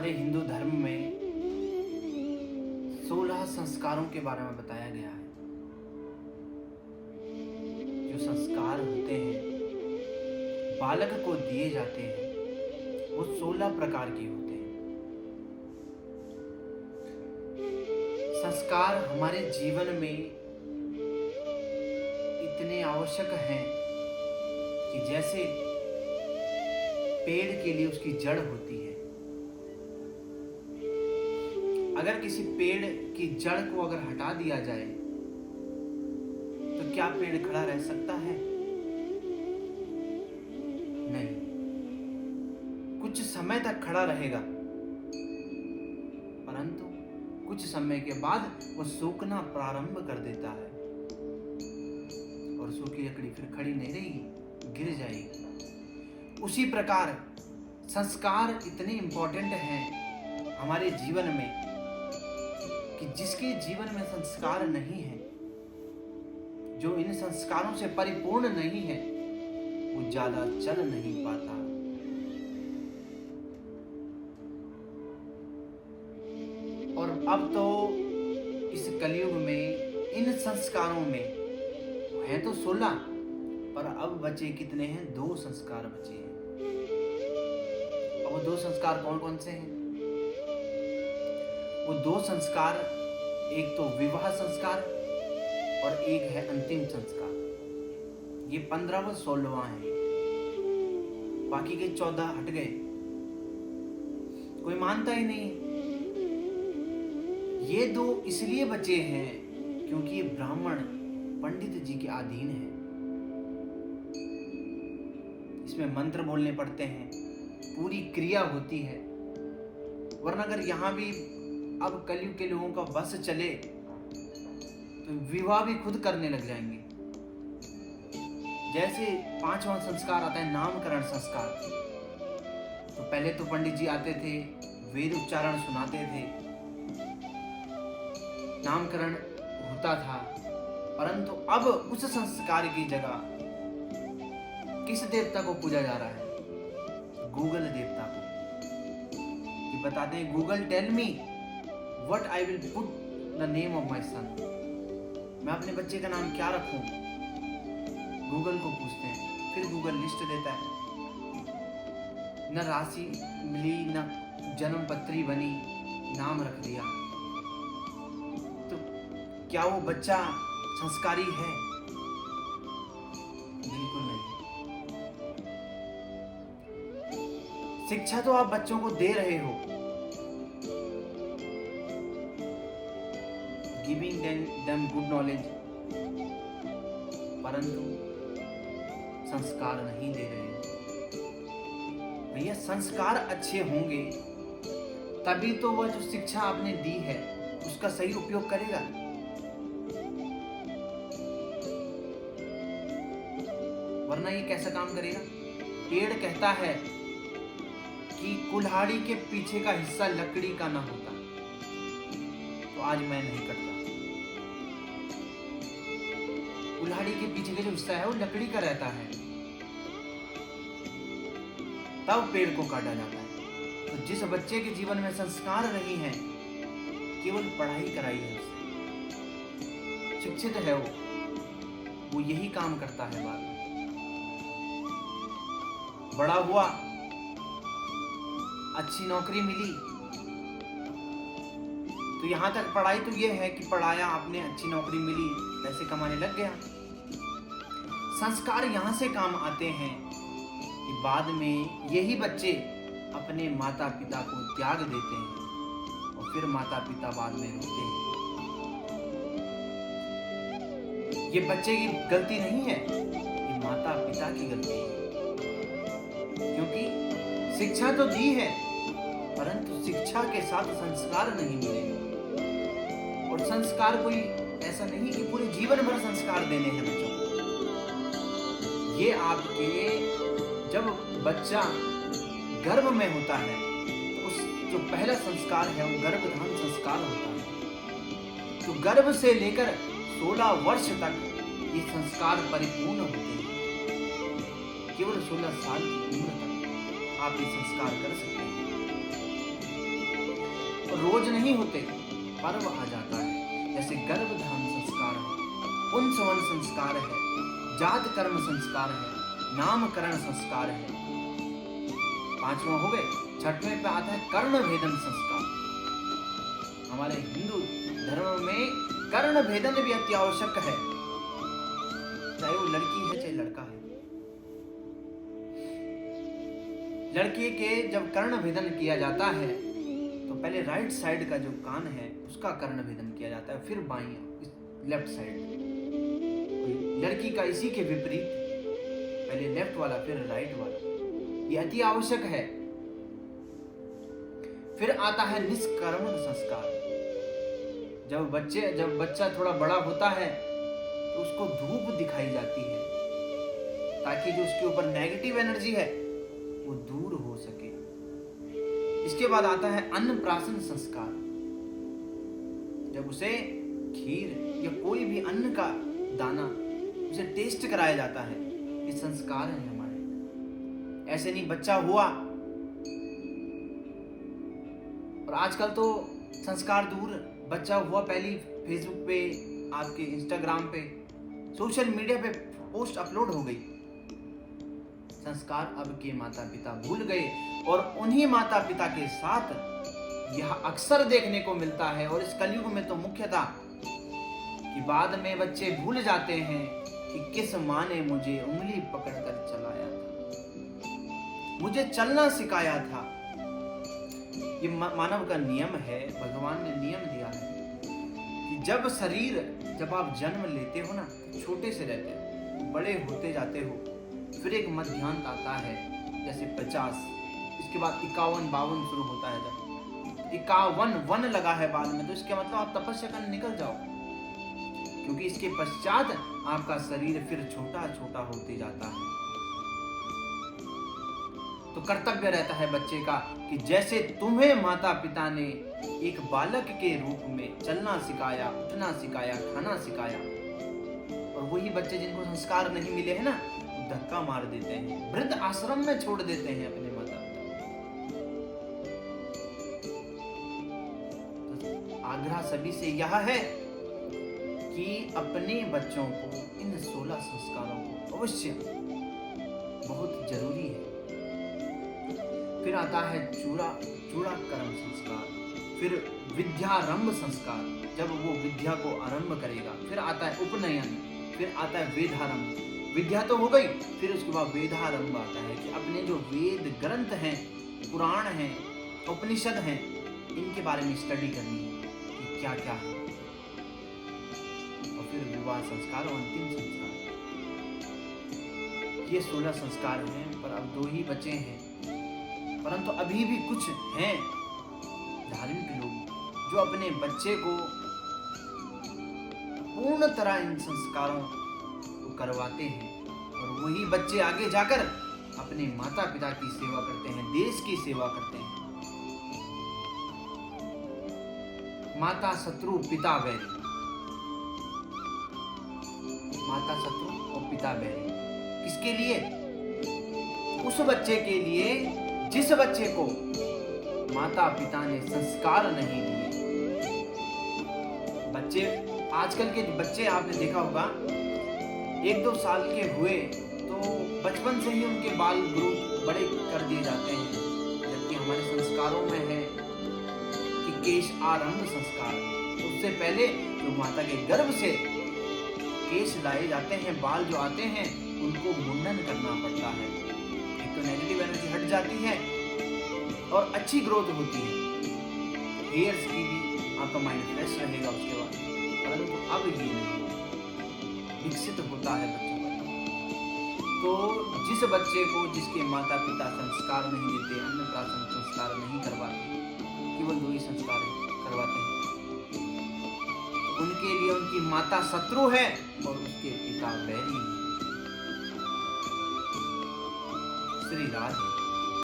हमारे हिंदू धर्म में 16 संस्कारों के बारे में बताया गया है। जो संस्कार होते हैं बालक को दिए जाते हैं वो 16 प्रकार के होते हैं। संस्कार हमारे जीवन में इतने आवश्यक हैं कि जैसे पेड़ के लिए उसकी जड़ होती है। अगर किसी पेड़ की जड़ को अगर हटा दिया जाए तो क्या पेड़ खड़ा रह सकता है? नहीं, कुछ समय तक खड़ा रहेगा, परंतु कुछ समय के बाद वो सूखना प्रारंभ कर देता है और सूखी लकड़ी फिर खड़ी नहीं रहेगी, गिर जाएगी। उसी प्रकार संस्कार इतने इंपॉर्टेंट हैं हमारे जीवन में कि जिसके जीवन में संस्कार नहीं है, जो इन संस्कारों से परिपूर्ण नहीं है, वो ज्यादा चल नहीं पाता। और अब तो इस कलयुग में इन संस्कारों में है तो 16, पर अब बचे कितने हैं? 2 संस्कार बचे हैं। अब वो 2 संस्कार कौन कौन से हैं? वो 2 संस्कार, एक तो विवाह संस्कार और एक है अंतिम संस्कार। ये 15 व 16वां है, बाकी के 14 हट गए, कोई मानता ही नहीं। ये 2 इसलिए बचे हैं क्योंकि ये ब्राह्मण पंडित जी के अधीन है। इसमें मंत्र बोलने पड़ते हैं, पूरी क्रिया होती है। वरना अगर यहाँ भी अब कलयुग के लोगों का बस चले तो विवाह भी खुद करने लग जाएंगे। जैसे 5वां संस्कार आता है नामकरण संस्कार, तो पहले तो पंडित जी आते थे, वेद उच्चारण सुनाते थे, नामकरण होता था। परंतु अब उस संस्कार की जगह किस देवता को पूजा जा रहा है? गूगल देवता को। ये बताते हैं, Google tell me what I will put the name of my son. मैं अपने बच्चे का नाम क्या रखूं? गूगल को पूछते हैं, फिर गूगल लिस्ट देता है। न राशि मिली, न जन्म पत्री बनी, नाम रख दिया। तो क्या वो बच्चा संस्कारी है? बिल्कुल नहीं। शिक्षा तो आप बच्चों को दे रहे हो, गिविंग देम गुड नॉलेज, परंतु संस्कार नहीं दे रहे हो। भैया संस्कार अच्छे होंगे तभी तो वह जो शिक्षा आपने दी है उसका सही उपयोग करेगा। वरना ये कैसा काम करेगा? पेड़ कहता है कि कुल्हाड़ी के पीछे का हिस्सा लकड़ी का ना होता तो आज मैं नहीं कटता। कुल्हाड़ी के पीछे का जो हिस्सा है वो लकड़ी का रहता है, तब पेड़ को काटा जाता है। तो जिस बच्चे के जीवन में संस्कार नहीं है, केवल पढ़ाई कराई है उससे, शिक्षित है वो यही काम करता है। बाद में बड़ा हुआ, अच्छी नौकरी मिली, तो यहां तक पढ़ाई तो ये है कि पढ़ाया आपने, अच्छी नौकरी मिली, पैसे कमाने लग गया। संस्कार यहां से काम आते हैं कि बाद में यही बच्चे अपने माता पिता को त्याग देते हैं और फिर माता पिता बाद में रोते हैं। ये बच्चे की गलती नहीं है, ये माता पिता की गलती है। क्योंकि शिक्षा तो दी है, परंतु शिक्षा के साथ संस्कार नहीं मिले। और संस्कार कोई ऐसा नहीं कि पूरे जीवन भर संस्कार देने हैं बच्चों को। ये आपके जब बच्चा गर्भ में होता है तो उस जो पहला संस्कार है वो गर्भधान संस्कार होता है। तो गर्भ से लेकर 16 वर्ष तक ये संस्कार परिपूर्ण होते हैं। केवल 16 साल की उम्र तक आप ये संस्कार कर सकते हैं। रोज नहीं होते, पर्व आ जाता है। जैसे गर्भधारण संस्कार है, पुंसवन संस्कार है, जात कर्म संस्कार है, नामकरण संस्कार है। 5वां हो गए। 6वें पे आता है कर्ण भेदन संस्कार। हमारे हिंदू धर्म में कर्ण भेदन भी अति आवश्यक है, चाहे वो लड़की है चाहे लड़का है। लड़की के जब कर्ण भेदन किया जाता है तो पहले राइट साइड का जो कान है उसका कर्ण भेदन किया जाता है, फिर बाईं लेफ्ट साइड। लड़की का इसी के विपरीत, पहले लेफ्ट वाला फिर राइट वाला। ये अति आवश्यक है। फिर आता है निष्कर्मण संस्कार। जब बच्चा थोड़ा बड़ा होता है तो उसको धूप दिखाई जाती है ताकि जो उसके ऊपर नेगेटिव एनर्जी है वो दूर हो सके। इसके बाद आता है अन्नप्राशन संस्कार। जब उसे खीर या कोई भी अन्न का दाना उसे टेस्ट कराया जाता है, ये संस्कार है हमारे। ऐसे नहीं बच्चा हुआ, और आजकल तो संस्कार दूर, बच्चा हुआ पहले फेसबुक पे, आपके इंस्टाग्राम पे, सोशल मीडिया पे पोस्ट अपलोड हो गई। संस्कार अब के माता पिता भूल गए, और उन्हीं माता पिता के साथ यह अक्सर देखने को मिलता है। और इस कलयुग में तो मुख्यतः कि बाद में बच्चे भूल जाते हैं कि किस माँ ने मुझे उंगली पकड़कर चलाया था, मुझे चलना सिखाया था। ये मानव का नियम है, भगवान ने नियम दिया है कि जब आप जन्म लेते हो ना, छोटे से रहते हो, बड़े होते जाते हो, फिर एक मध्यांत आता है जैसे 50, इसके बाद 51, 52 शुरू होता है। जब 51 वन लगा है बाद में, तो इसके मतलब आप तपस्या करने निकल जाओ, क्योंकि इसके पश्चात आपका शरीर फिर छोटा छोटा होते जाता है। तो कर्तव्य रहता है बच्चे का कि जैसे तुम्हें माता पिता ने एक बालक के रूप में चलना सिखाया, उठना सिखाया, खाना सिखाया, और वही बच्चे जिनको संस्कार नहीं मिले हैं ना, धक्का मार देते हैं, वृद्ध आश्रम में छोड़ देते हैं अपने माता पिता। तो आग्रह सभी से यह है कि अपने बच्चों को इन 16 संस्कारों को अवश्य, बहुत जरूरी है। फिर आता है चूड़ाकर्म संस्कार, फिर विद्यारंभ संस्कार, जब वो विद्या को आरंभ करेगा। फिर आता है उपनयन, फिर आता है वेदारंभ। विद्या तो हो गई, फिर उसके बाद वेदारंभ आता है कि अपने जो वेद ग्रंथ हैं, पुराण हैं, उपनिषद हैं, इनके बारे में स्टडी करनी है कि क्या क्या है। और फिर विवाह संस्कार और अंतिम संस्कार। ये 16 संस्कार हैं, पर अब 2 ही बचे हैं। परंतु अभी भी कुछ हैं धार्मिक लोग जो अपने बच्चे को पूर्ण तरह इन संस्कारों को करवाते हैं, और वही बच्चे आगे जाकर अपने माता पिता की सेवा करते हैं, देश की सेवा करते हैं। माता शत्रु पिता बैरी, माता शत्रु और पिता बैरी किसके लिए? उस बच्चे के लिए जिस बच्चे को माता पिता ने संस्कार नहीं दिए। बच्चे, आजकल के बच्चे आपने देखा होगा, 1-2 साल के हुए तो बचपन से ही उनके बाल ग्रोथ बड़े कर दिए जाते हैं, जबकि हमारे संस्कारों में है कि केश आरंभ संस्कार। तो उससे पहले जो माता के गर्भ से केश लाए जाते हैं, बाल जो आते हैं, उनको मुंडन करना पड़ता है। एक तो नेगेटिव एनर्जी हट जाती है और अच्छी ग्रोथ होती है, हेयर्स की भी आपका माइंड फ्रेश रहेगा उसके बाद। परंतु अब ये नहीं विकसित होता है बच्चों का। तो जिस बच्चे को, जिसके माता पिता संस्कार नहीं देते, अन्नप्राशन संस्कार नहीं करवाते, केवल 2 ही संस्कार करवाते हैं, तो उनके लिए उनकी माता शत्रु है और उसके पिता बैरी है। श्री राधे।